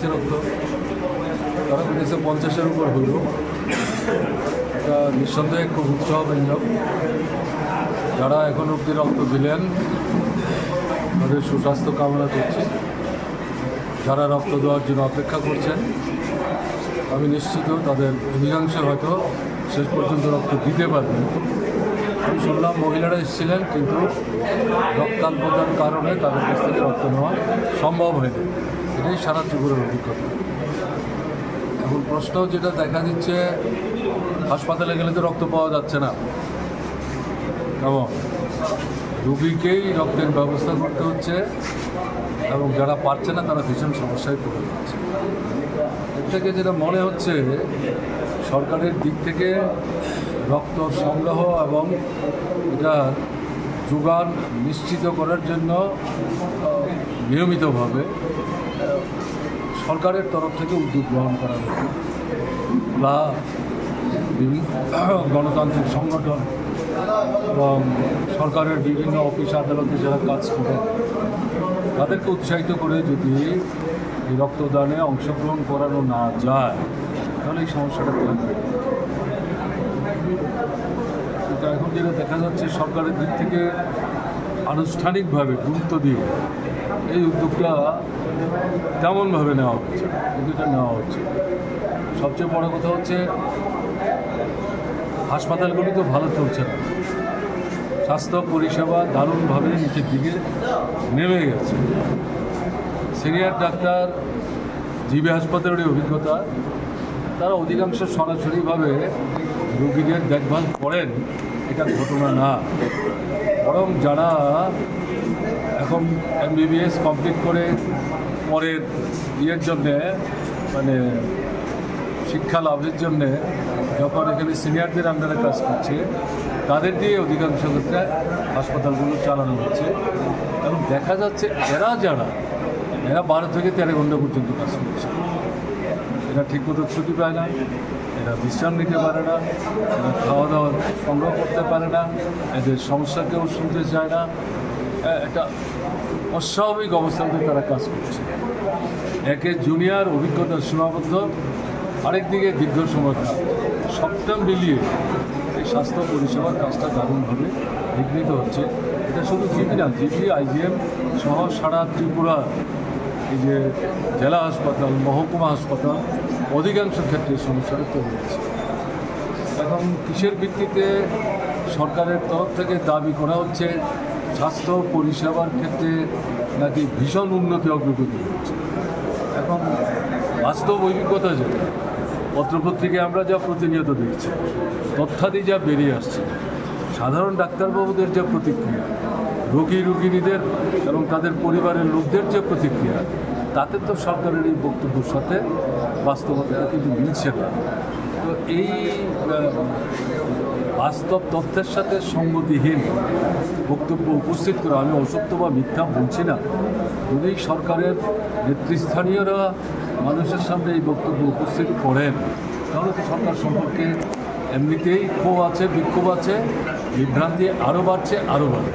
দিচ্ছে রক্ত, তারা পেয়েছে 50-এর উপর হইল। এটা নিঃসন্দেহে খুব উৎসাহব্যঞ্জক। যারা এখন অবধি রক্ত দিলেন তাদের সুস্বাস্থ্য কামনা করছি। যারা রক্ত দেওয়ার জন্য অপেক্ষা করছেন আমি নিশ্চিত তাদের অধিকাংশ হয়তো শেষ পর্যন্ত রক্ত দিতে পারবেন। আমি শুনলাম মহিলারা এসেছিলেন, কিন্তু রক্তাল্পতার কারণে তাদের কাছ থেকে রক্ত নেওয়া সম্ভব হয়নি। এটাই সারা ত্রিপুরার অভিজ্ঞতা। এখন প্রশ্ন যেটা দেখা দিচ্ছে, হাসপাতালে গেলে তো রক্ত পাওয়া যাচ্ছে না, এবং রুগীকেই রক্তের ব্যবস্থা করতে হচ্ছে, এবং যারা পারছে না তারা ভীষণ সমস্যায় পড়ে যাচ্ছে। এর থেকে যেটা মনে হচ্ছে, সরকারের দিক থেকে রক্ত সংগ্রহ এবং এটার যোগান নিশ্চিত করার জন্য নিয়মিতভাবে সরকারের তরফ থেকে উদ্যোগ গ্রহণ করা হচ্ছে। বা বিভিন্ন গণতান্ত্রিক সংগঠন এবং সরকারের বিভিন্ন অফিস আদালতে যারা কাজ করে তাদেরকে উৎসাহিত করে যদি এই রক্তদানে অংশগ্রহণ করানো না যায় তাহলে এই সমস্যাটা থাকবে। কিন্তু এখন যেটা দেখা যাচ্ছে, সরকারের দিক থেকে আনুষ্ঠানিকভাবে গুরুত্ব দিয়ে এই উদ্যোগটা তেমনভাবে নেওয়া হচ্ছে, কিন্তু এটা নেওয়া হচ্ছে। সবচেয়ে বড় কথা হচ্ছে, হাসপাতালগুলি তো ভালো চলছে না, স্বাস্থ্য পরিষেবা দারুণভাবে নিচের দিকে নেমে গেছে। সিনিয়র ডাক্তার জিবি হাসপাতালের অভিজ্ঞতা, তারা অধিকাংশ সরাসরিভাবে রোগীদের দেখভাল করেন, এটা ঘটনা না। বরং যারা এখন MBBS কমপ্লিট করে পরের ইয়ের জন্যে, মানে শিক্ষা লাভের জন্যে যখন এখানে সিনিয়রদের আন্ডারে কাজ করছে, তাদের দিয়ে অধিকাংশ ক্ষেত্রে হাসপাতালগুলো চালানো হচ্ছে। এবং দেখা যাচ্ছে এরা 12 থেকে 13 ঘন্টা পর্যন্ত কাজ করছে। এরা ঠিকমতো ছুটি পায় না, এরা বিশ্রাম নিতে পারে না, এরা খাওয়া দাওয়া সংগ্রহ করতে পারে না, এদের সমস্যা কেউ শুনতে চায় না। একটা অস্বাভাবিক অবস্থাতে তারা কাজ করছে। একে জুনিয়র অভিজ্ঞতার সীমাবদ্ধ, আরেকদিকে দীর্ঘ সময় কাজ, সবটা মিলিয়ে এই স্বাস্থ্য পরিষেবার কাজটা দারুণভাবে বিঘ্নিত হচ্ছে। এটা শুধু জিবি না, জিবি IGM সহ সারা ত্রিপুরা এই যে জেলা হাসপাতাল, মহকুমা হাসপাতাল, অধিকাংশ ক্ষেত্রে সমস্যাটা তৈরি হচ্ছে। এখন কিসের ভিত্তিতে সরকারের তরফ থেকে দাবি করা হচ্ছে স্বাস্থ্য পরিষেবার ক্ষেত্রে নাকি ভীষণ উন্নতি অগ্রগতি হচ্ছে। এখন বাস্তব অভিজ্ঞতা যেটা, পত্রপত্রিকায় আমরা যা প্রতিনিয়ত দেখছি, তথ্যাদি যা বেরিয়ে আসছে, সাধারণ ডাক্তারবাবুদের যে প্রতিক্রিয়া, রোগীদের এবং তাদের পরিবারের লোকদের যে প্রতিক্রিয়া, তাতে তো সরকারের এই বক্তব্যের সাথে বাস্তবতাটা কিন্তু মিলছে না। তো এই বাস্তব তথ্যের সাথে সঙ্গতিহীন বক্তব্য উপস্থিত করে, আমি অসত্য বা মিথ্যা বলছি না, যদি সরকারের নেতৃস্থানীয়রা মানুষের সামনে এই বক্তব্য উপস্থিত করেন, তাহলে তো সরকার সম্পর্কে এমনিতেই ক্ষোভ আছে, বিক্ষোভ আছে, বিভ্রান্তি আরও বাড়ছে, আরও বাড়বে।